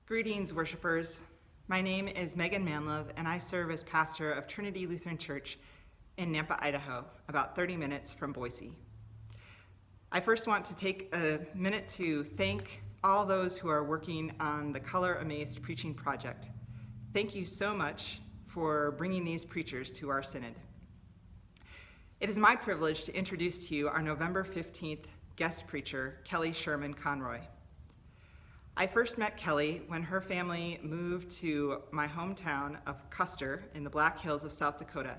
Greetings, worshipers. My name is Megan Manlove, and I serve as pastor of Trinity Lutheran Church in Nampa, Idaho, about 30 minutes from Boise. I first want to take a minute to thank all those who are working on the Color Amazed Preaching Project. Thank you so much for bringing these preachers to our synod. It is my privilege to introduce to you our November 15th guest preacher, Kelly Sherman Conroy. I first met Kelly when her family moved to my hometown of Custer in the Black Hills of South Dakota.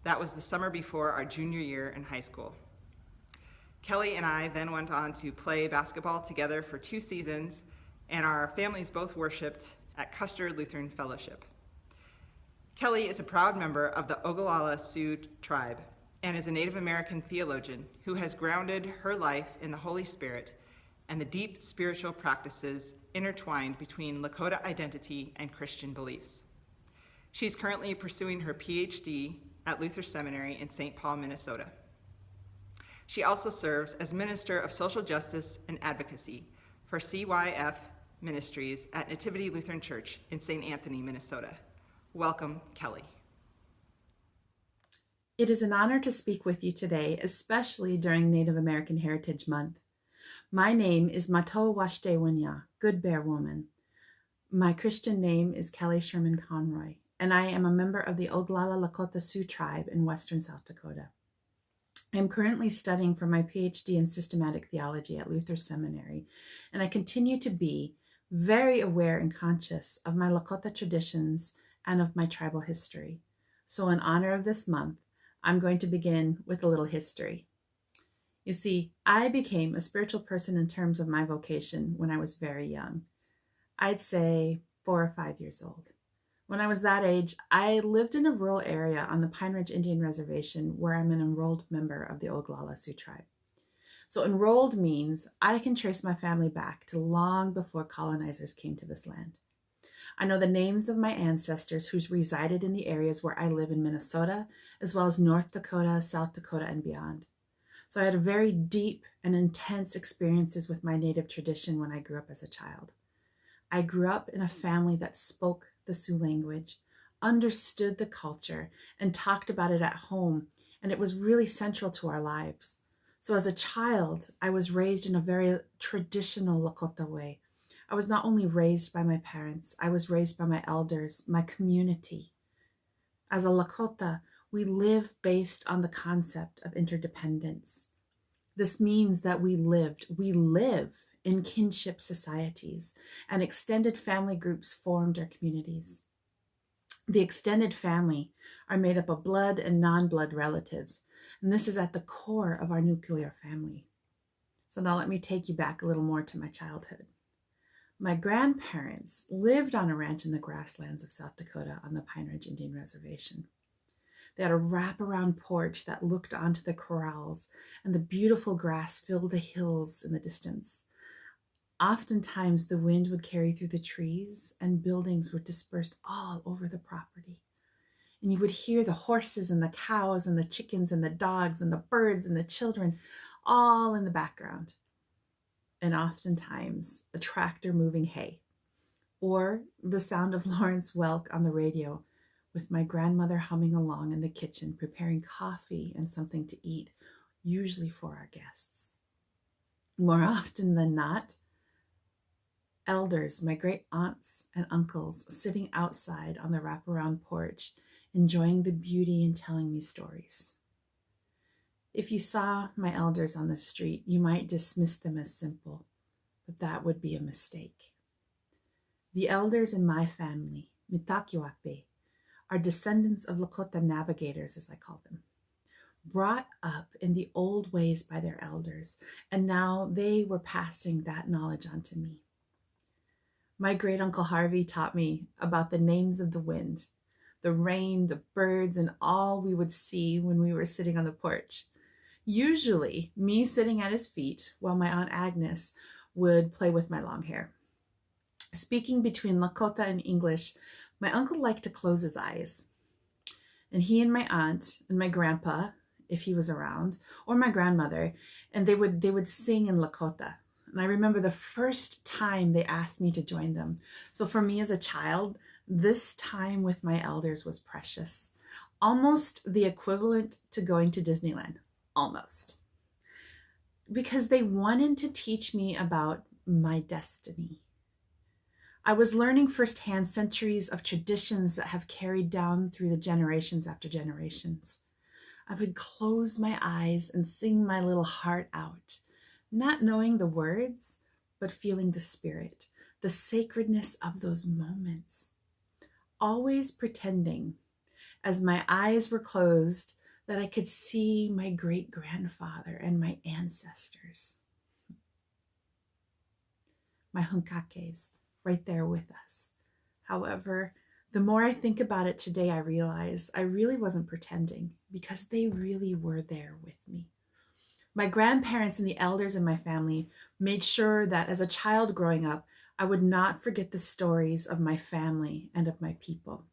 That was the summer before our junior year in high school. Kelly and I then went on to play basketball together for 2 seasons, and our families both worshiped at Custer Lutheran Fellowship. Kelly is a proud member of the Oglala Sioux Tribe and is a Native American theologian who has grounded her life in the Holy Spirit and the deep spiritual practices intertwined between Lakota identity and Christian beliefs. She's currently pursuing her PhD at Lutheran Seminary in St. Paul, Minnesota. She also serves as Minister of Social Justice and Advocacy for CYF Ministries at Nativity Lutheran Church in St. Anthony, Minnesota. Welcome, Kelly. It is an honor to speak with you today, especially during Native American Heritage Month. My name is Mato Waste Winyan, Good Bear Woman. My Christian name is Kelly Sherman Conroy, and I am a member of the Oglala Sioux Tribe in western South Dakota. I am currently studying for my PhD in systematic theology at Lutheran Seminary, and I continue to be very aware and conscious of my Lakota traditions and of my tribal history. So in honor of this month, I'm going to begin with a little history. You see, I became a spiritual person in terms of my vocation when I was very young. I'd say 4 or 5 years old. When I was that age, I lived in a rural area on the Pine Ridge Indian Reservation where I'm an enrolled member of the Oglala Sioux Tribe. So enrolled means I can trace my family back to long before colonizers came to this land. I know the names of my ancestors who resided in the areas where I live in Minnesota, as well as North Dakota, South Dakota, and beyond. So I had very deep and intense experiences with my Native tradition when I grew up as a child. I grew up in a family that spoke the Sioux language, understood the culture, and talked about it at home, and it was really central to our lives. So as a child, I was raised in a very traditional Lakota way. I was not only raised by my parents, I was raised by my elders, my community. As a Lakota, we live based on the concept of interdependence. This means that we live in kinship societies, and extended family groups formed our communities. The extended family are made up of blood and non-blood relatives, and this is at the core of our nuclear family. So now let me take you back a little more to my childhood. My grandparents lived on a ranch in the grasslands of South Dakota on the Pine Ridge Indian Reservation. They had a wraparound porch that looked onto the corrals, and the beautiful grass filled the hills in the distance. Oftentimes, the wind would carry through the trees, and buildings were dispersed all over the property. And you would hear the horses and the cows and the chickens and the dogs and the birds and the children all in the background. And oftentimes, a tractor moving hay, or the sound of Lawrence Welk on the radio, with my grandmother humming along in the kitchen, preparing coffee and something to eat, usually for our guests. More often than not, elders, my great aunts and uncles, sitting outside on the wraparound porch, enjoying the beauty and telling me stories. If you saw my elders on the street, you might dismiss them as simple, but that would be a mistake. The elders in my family, Mitakiwakbe, are descendants of Lakota navigators, as I call them, brought up in the old ways by their elders, and now they were passing that knowledge on to me. My great uncle Harvey taught me about the names of the wind, the rain, the birds, and all we would see when we were sitting on the porch. Usually me sitting at his feet while my Aunt Agnes would play with my long hair. Speaking between Lakota and English, my uncle liked to close his eyes. And he and my aunt and my grandpa, if he was around, or my grandmother, and they would sing in Lakota. And I remember the first time they asked me to join them. So for me as a child, this time with my elders was precious. Almost the equivalent to going to Disneyland. Almost. Because they wanted to teach me about my destiny. I was learning firsthand centuries of traditions that have carried down through the generations after generations. I would close my eyes and sing my little heart out, not knowing the words, but feeling the spirit, the sacredness of those moments. Always pretending, as my eyes were closed, that I could see my great-grandfather and my ancestors. My hunkakes, right there with us. However, the more I think about it today, I realize I really wasn't pretending because they really were there with me. My grandparents and the elders in my family made sure that as a child growing up, I would not forget the stories of my family and of my people.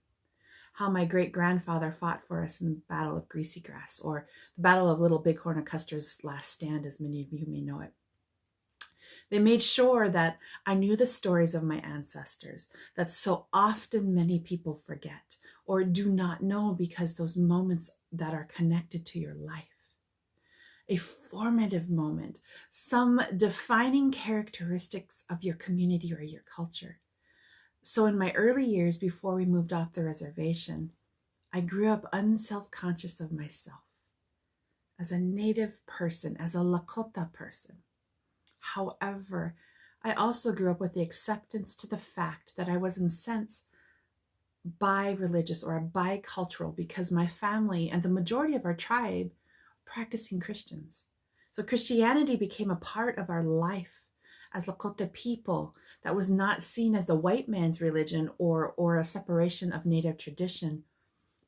How my great-grandfather fought for us in the Battle of Greasy Grass, or the Battle of Little Bighorn of Custer's Last Stand, as many of you may know it. They made sure that I knew the stories of my ancestors that so often many people forget or do not know because those moments that are connected to your life. A formative moment, some defining characteristics of your community or your culture. So in my early years before we moved off the reservation, I grew up unself-conscious of myself as a Native person, as a Lakota person. However, I also grew up with the acceptance to the fact that I was in a sense bi-religious or bicultural because my family and the majority of our tribe practicing Christians. So Christianity became a part of our life as Lakota people that was not seen as the white man's religion or a separation of Native tradition,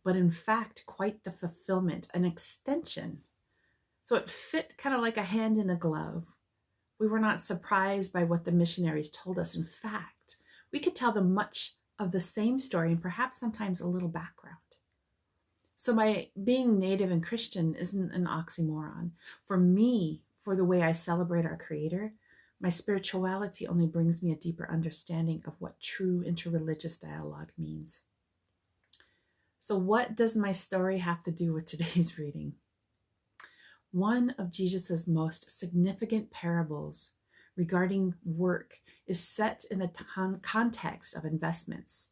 but in fact quite the fulfillment, an extension. So it fit kind of like a hand in a glove. We were not surprised by what the missionaries told us. In fact, we could tell them much of the same story and perhaps sometimes a little background. So my being Native and Christian isn't an oxymoron. For me, for the way I celebrate our Creator, my spirituality only brings me a deeper understanding of what true interreligious dialogue means. So what does my story have to do with today's reading? One of Jesus's most significant parables regarding work is set in the context of investments.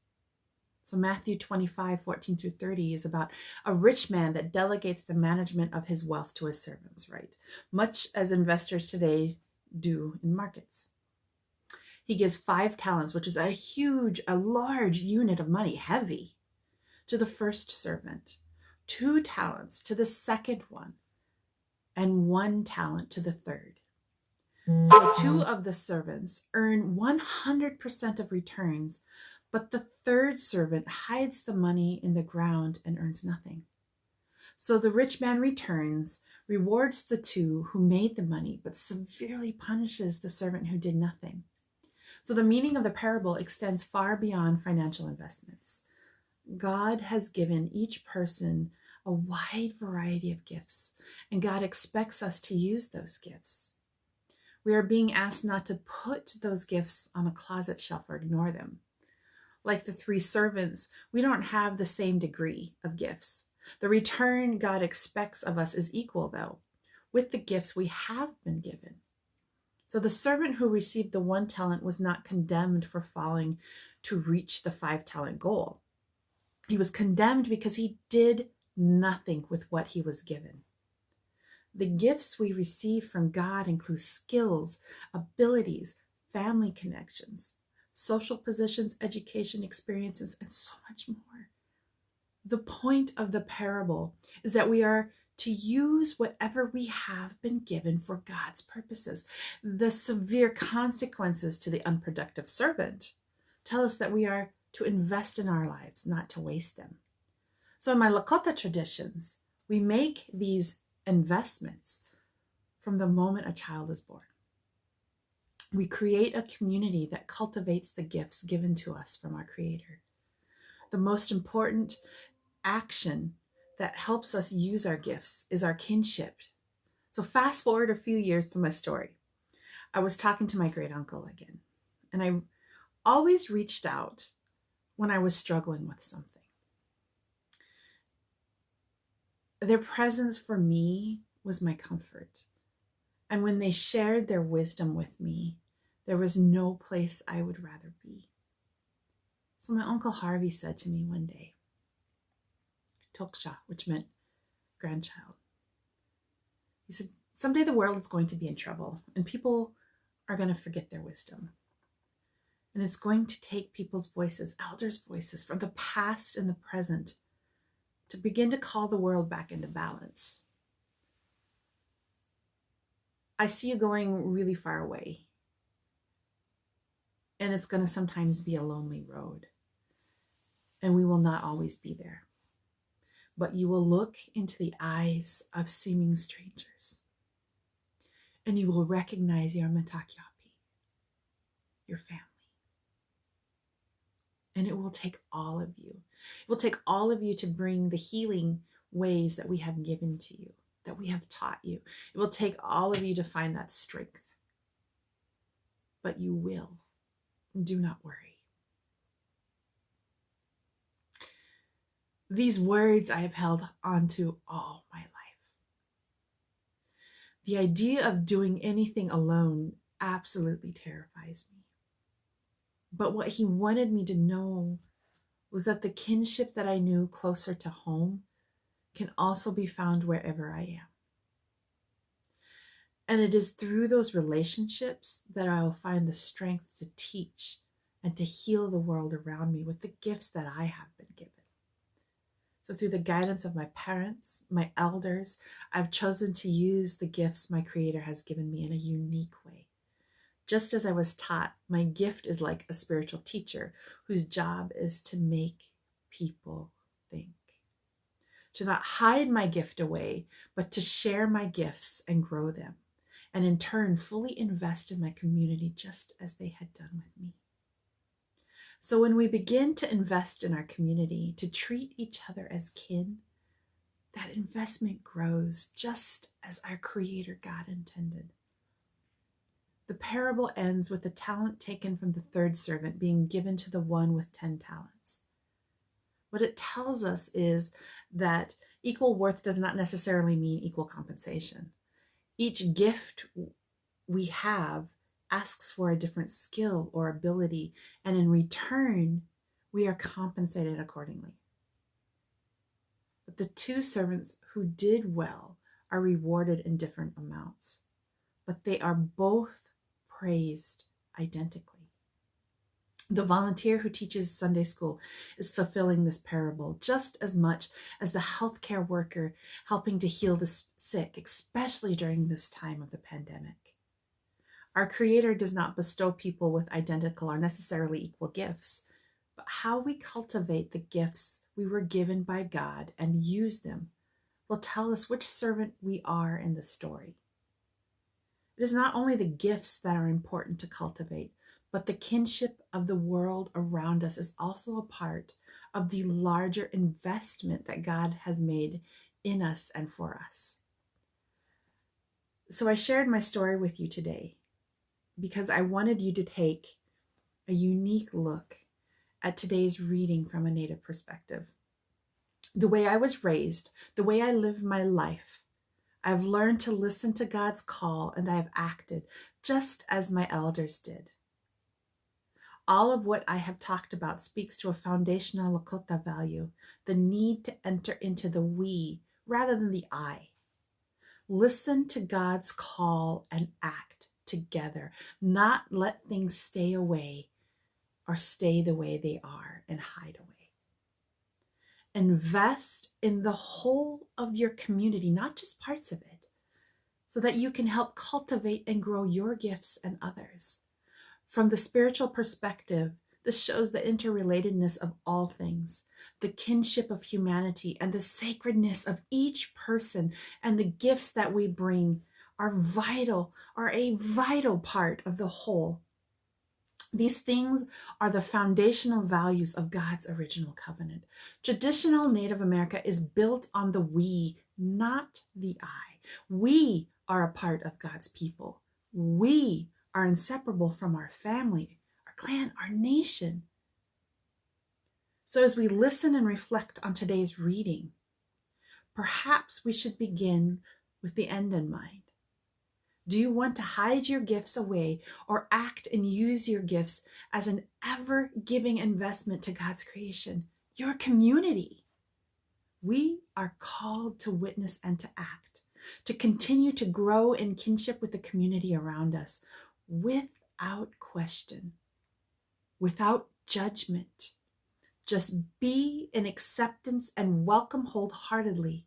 So Matthew 25:14-30 is about a rich man that delegates the management of his wealth to his servants, right? Much as investors today do in markets. He gives 5 talents, which is a large unit of money, heavy, to the first servant, 2 talents to the second one, and 1 talent to the third. So 2 of the servants earn 100% of returns, but the third servant hides the money in the ground and earns nothing. So the rich man returns, rewards the 2 who made the money, but severely punishes the servant who did nothing. So the meaning of the parable extends far beyond financial investments. God has given each person a wide variety of gifts, and God expects us to use those gifts. We are being asked not to put those gifts on a closet shelf or ignore them. Like the 3 servants, we don't have the same degree of gifts. The return God expects of us is equal, though, with the gifts we have been given. So the servant who received the 1 talent was not condemned for failing to reach the 5-talent goal. He was condemned because he did nothing with what he was given. The gifts we receive from God include skills, abilities, family connections, social positions, education, experiences, and so much more. The point of the parable is that we are to use whatever we have been given for God's purposes. The severe consequences to the unproductive servant tell us that we are to invest in our lives, not to waste them. So in my Lakota traditions, we make these investments from the moment a child is born. We create a community that cultivates the gifts given to us from our Creator. The most important action that helps us use our gifts is our kinship. So fast forward a few years from my story. I was talking to my great uncle again, and I always reached out when I was struggling with something. Their presence for me was my comfort. And when they shared their wisdom with me, there was no place I would rather be. So my Uncle Harvey said to me one day, Toksha, which meant grandchild. He said, someday the world is going to be in trouble and people are going to forget their wisdom. And it's going to take people's voices, elders' voices from the past and the present to begin to call the world back into balance. I see you going really far away. And it's going to sometimes be a lonely road. And we will not always be there. But you will look into the eyes of seeming strangers. And you will recognize your Matakyapi, your family. And it will take all of you. It will take all of you to bring the healing ways that we have given to you, that we have taught you. It will take all of you to find that strength. But you will. Do not worry. These words I have held onto all my life. The idea of doing anything alone absolutely terrifies me. But what he wanted me to know was that the kinship that I knew closer to home can also be found wherever I am. And it is through those relationships that I will find the strength to teach and to heal the world around me with the gifts that I have been given. So through the guidance of my parents, my elders, I've chosen to use the gifts my Creator has given me in a unique way. Just as I was taught, my gift is like a spiritual teacher whose job is to make people think. To not hide my gift away, but to share my gifts and grow them, and in turn fully invest in my community just as they had done with me. So when we begin to invest in our community, to treat each other as kin, that investment grows just as our Creator God intended. The parable ends with the talent taken from the third servant being given to the one with 10 talents. What it tells us is that equal worth does not necessarily mean equal compensation. Each gift we have asks for a different skill or ability, and in return, we are compensated accordingly. But the two servants who did well are rewarded in different amounts, but they are both praised identically. The volunteer who teaches Sunday school is fulfilling this parable just as much as the healthcare worker helping to heal the sick, especially during this time of the pandemic. Our Creator does not bestow people with identical or necessarily equal gifts, but how we cultivate the gifts we were given by God and use them will tell us which servant we are in the story. It is not only the gifts that are important to cultivate, but the kinship of the world around us is also a part of the larger investment that God has made in us and for us. So I shared my story with you today because I wanted you to take a unique look at today's reading from a Native perspective. The way I was raised, the way I live my life, I've learned to listen to God's call, and I have acted just as my elders did. All of what I have talked about speaks to a foundational Lakota value, the need to enter into the we rather than the I. Listen to God's call and act together, not let things stay away or stay the way they are and hide away. Invest in the whole of your community, not just parts of it, so that you can help cultivate and grow your gifts and others. From the spiritual perspective, this shows the interrelatedness of all things, the kinship of humanity, and the sacredness of each person, and the gifts that we bring are a vital part of the whole. These things are the foundational values of God's original covenant. Traditional Native America is built on the we, not the I. We are a part of God's people. We are inseparable from our family, our clan, our nation. So as we listen and reflect on today's reading, perhaps we should begin with the end in mind. Do you want to hide your gifts away or act and use your gifts as an ever-giving investment to God's creation, your community? We are called to witness and to act, to continue to grow in kinship with the community around us without question, without judgment. Just be in acceptance and welcome wholeheartedly.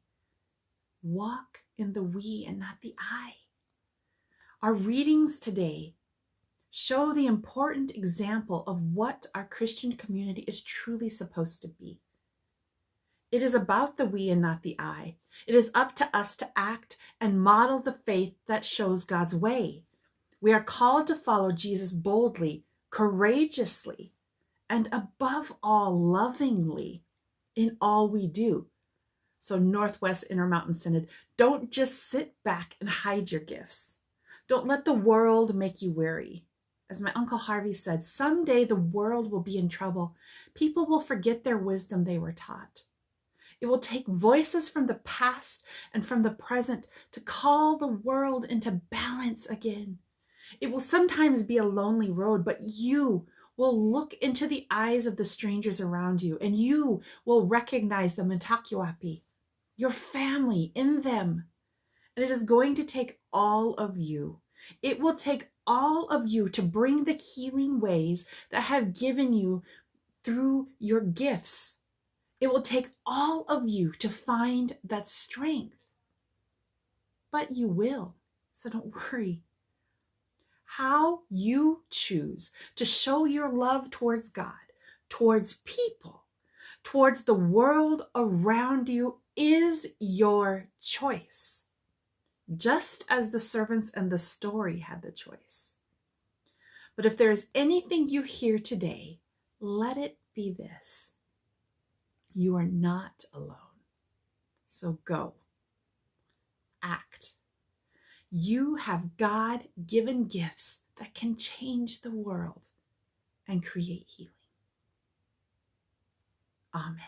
Walk in the we and not the I. Our readings today show the important example of what our Christian community is truly supposed to be. It is about the we and not the I. It is up to us to act and model the faith that shows God's way. We are called to follow Jesus boldly, courageously, and above all, lovingly in all we do. So Northwest Intermountain Synod, don't just sit back and hide your gifts. Don't let the world make you weary. As my Uncle Harvey said, someday the world will be in trouble. People will forget their wisdom they were taught. It will take voices from the past and from the present to call the world into balance again. It will sometimes be a lonely road, but you will look into the eyes of the strangers around you, and you will recognize them in Takiwapi, your family in them. And it is going to take all of you. It will take all of you to bring the healing ways that have given you through your gifts. It will take all of you to find that strength. But you will, so don't worry. How you choose to show your love towards God, towards people, towards the world around you is your choice. Just as the servants in the story had the choice. But if there is anything you hear today, let it be this. You are not alone. So go. Act. You have God-given gifts that can change the world and create healing. Amen.